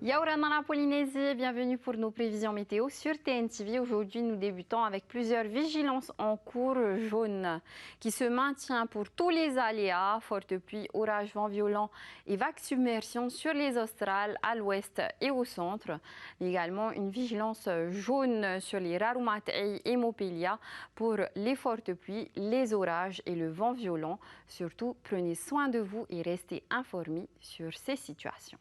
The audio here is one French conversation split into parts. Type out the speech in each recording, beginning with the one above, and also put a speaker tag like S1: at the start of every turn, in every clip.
S1: Yaoura dans la Polynésie, bienvenue pour nos prévisions météo sur TNTV. Aujourd'hui, nous débutons avec plusieurs vigilances en cours jaune qui se maintient pour tous les aléas, fortes pluies, orages, vents violents et vagues submersion sur les australes à l'ouest et au centre. Également, une vigilance jaune sur les Rarumatei et Mopelia pour les fortes pluies, les orages et le vent violent. Surtout, prenez soin de vous et restez informés sur ces situations.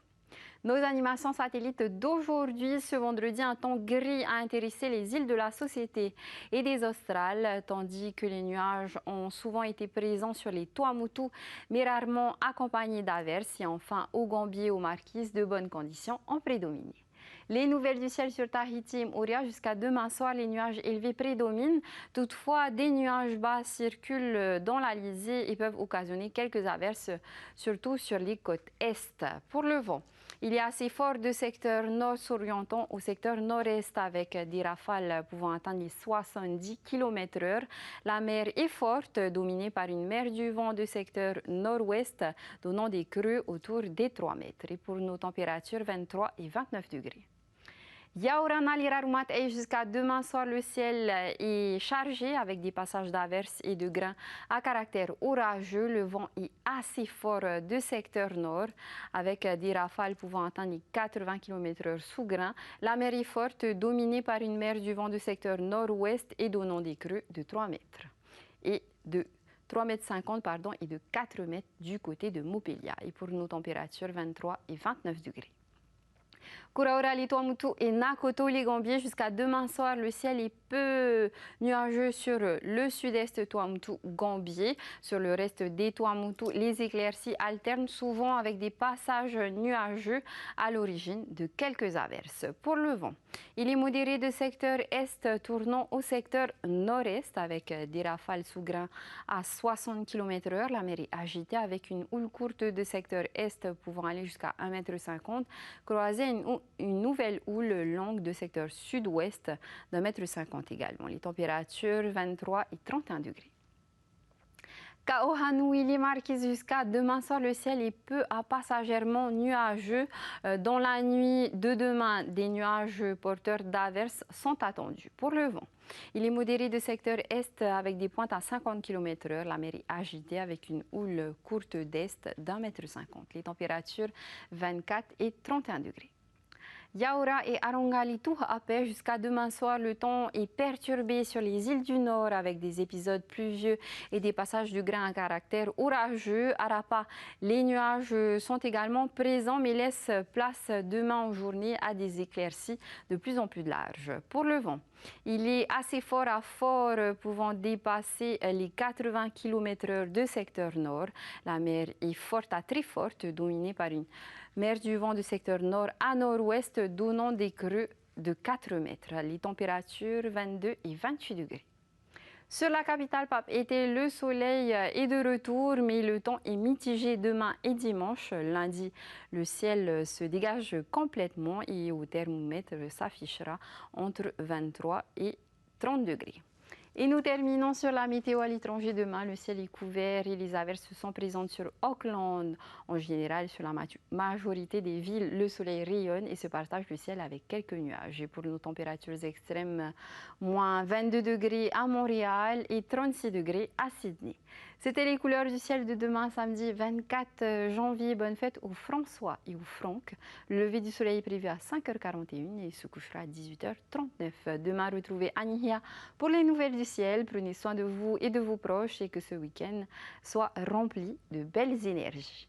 S1: Nos animations satellites d'aujourd'hui, ce vendredi, un temps gris a intéressé les îles de la Société et des Australes, tandis que les nuages ont souvent été présents sur les Tuamotu, mais rarement accompagnés d'averses. Et enfin, au Gambier et aux Marquises, de bonnes conditions ont prédominé. Les nouvelles du ciel sur Tahiti et Moorea, jusqu'à demain soir, les nuages élevés prédominent. Toutefois, des nuages bas circulent dans l'Alizé et peuvent occasionner quelques averses, surtout sur les côtes est. Pour le vent, il est assez fort de secteur nord-orientant au secteur nord-est avec des rafales pouvant atteindre les 70 km/h. La mer est forte, dominée par une mer du vent de secteur nord-ouest, donnant des creux autour des 3 mètres. Et pour nos températures, 23 et 29 degrés. Yaoura Nalirarumatei, jusqu'à demain soir, le ciel est chargé avec des passages d'averses et de grains à caractère orageux. Le vent est assez fort de secteur nord avec des rafales pouvant atteindre les 80 km/h sous grain. La mer est forte, dominée par une mer du vent de secteur nord-ouest et donnant des creux de 3 mètres et de 3,50 m et de 4 mètres du côté de Mopelia. Et pour nos températures, 23 et 29 degrés. Kuraura, les Tuamotu et Nakoto, les Gambiers, jusqu'à demain soir, le ciel est peu nuageux sur le sud-est Tuamotu-Gambier. Sur le reste des Tuamotu, les éclaircies alternent souvent avec des passages nuageux à l'origine de quelques averses. Pour le vent, il est modéré de secteur est tournant au secteur nord-est avec des rafales sous grain à 60 km/h. La mer est agitée avec une houle courte de secteur est pouvant aller jusqu'à 1,50 m, croisée une nouvelle houle longue de secteur sud-ouest d'1,50 m également. Les températures 23 et 31 degrés. Kaohanui, les Marquises, jusqu'à demain soir, le ciel est peu à passagèrement nuageux. Dans la nuit de demain, des nuages porteurs d'averses sont attendus. Pour le vent, il est modéré de secteur est avec des pointes à 50 km/h. La mer est agitée avec une houle courte d'est d'1,50 m. Les températures 24 et 31 degrés. Yaoura et Arongali, tout à paix. Jusqu'à demain soir, le temps est perturbé sur les îles du Nord avec des épisodes pluvieux et des passages de grains à caractère orageux. À Rapa, les nuages sont également présents mais laissent place demain en journée à des éclaircies de plus en plus larges. Pour le vent, il est assez fort à fort, pouvant dépasser les 80 km/h de secteur nord. La mer est forte à très forte, dominée par une mer du vent de secteur nord à nord-ouest, donnant des creux de 4 mètres. Les températures 22 et 28 degrés. Sur la capitale Pape était le soleil est de retour, mais le temps est mitigé demain et dimanche. Lundi, le ciel se dégage complètement et au thermomètre s'affichera entre 23 et 30 degrés. Et nous terminons sur la météo à l'étranger. Demain, le ciel est couvert et les averses sont présentes sur Auckland. En général, sur la majorité des villes, le soleil rayonne et se partage le ciel avec quelques nuages. Et pour nos températures extrêmes, moins 22 degrés à Montréal et 36 degrés à Sydney. C'était les couleurs du ciel de demain, samedi 24 janvier. Bonne fête aux François et aux Franck. Le lever du soleil est prévu à 5h41 et se couchera à 18h39. Demain, retrouvez Anihia pour les nouvelles du ciel. Prenez soin de vous et de vos proches et que ce week-end soit rempli de belles énergies.